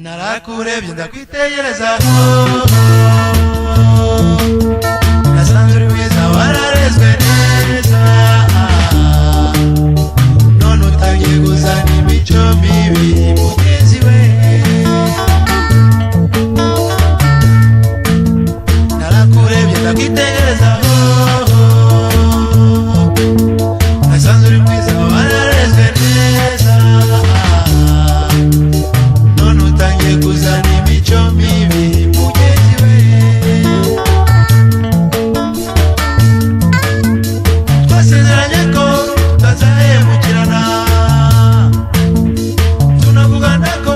Narakurebye ndakwitegereza nasanze uri mwiza wararezwe neza none utangiye kuzana imico mibi mugenzi we narakurebye ndakwitegereza nasanze uri mwiza wararezwe neza none utangiye kuzana imico mibi mugenzi we twasezeranye ko tutazahemukirana tunavugana ko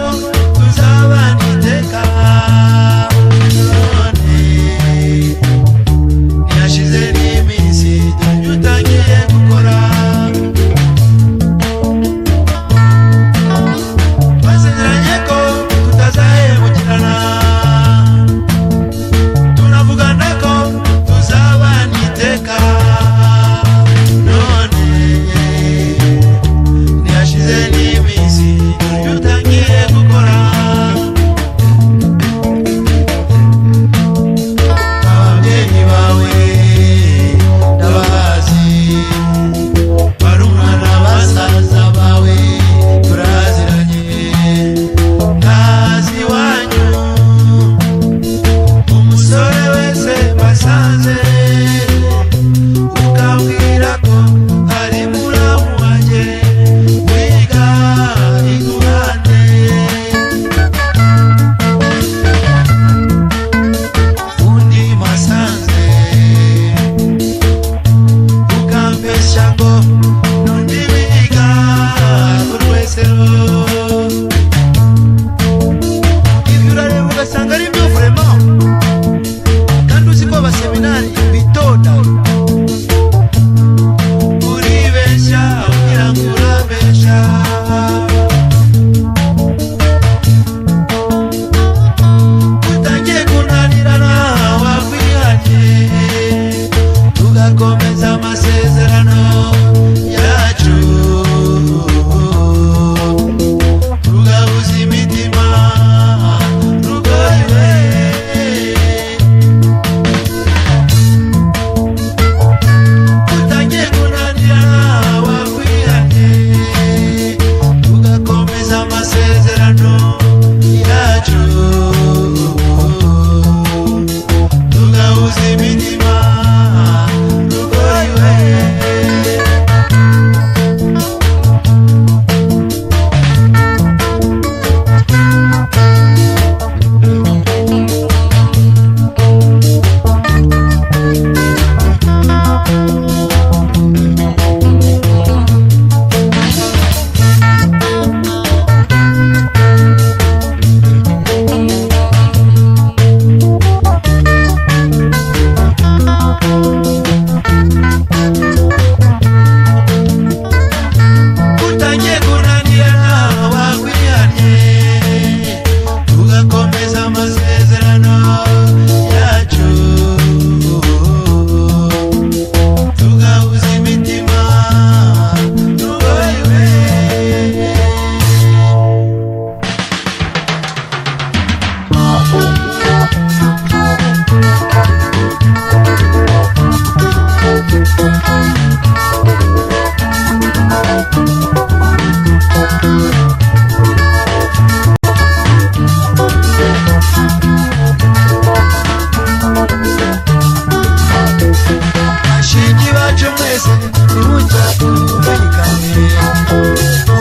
tuzabana iteka none ntiyashize n'iminsi dore utangiye gukora twasezeranye ko tutazahemukirana tunavugana ko tuzabana iteka none ntiyashize n'iminsi dore utangiye gukora ababyeyi bawe ndabazi barumuna basaza bawe turaziranye ntazi iwanyu umusore wese basanze ukambwira ko ari muramu wanjye wiga iguhane undi masanze ukambeshya ngo n'undi biga ku rwesero ibyo urareba ugasanga ari byo vraiment kandi uzi ko abaseminari bitonda uribeshya ugira ngo urabeshya utangiye kunanirana wakwihanye tugakomeza amasezerano yacu tugahuza imitima rugoyiwe utangiye kunanirana wakwihanye tugakomeza amasezerano yacu tugahuza imitima rugoyiwe utangiye kunanirana wakwihanye tugakomeza amasezerano yacu tugahuza imitima rugoyiwe Bashiki bacu mwese ntimucya kumvikane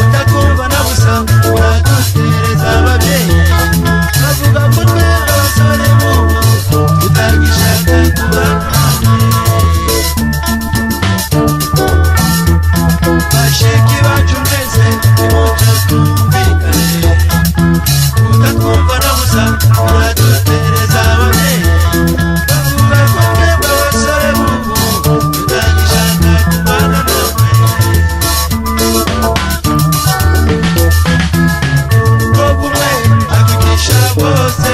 utakumva na busa uradutereza ababyeyi bavuga ko twe abasore mubo tutagishaka kubana bashiki bacu mwese ntimucya kumvikane utakumva na busa uradutereza ababyeyi bavuga ko twe abasore mubo tutagishaka kubana nawe umukobwa umwe akigisha bose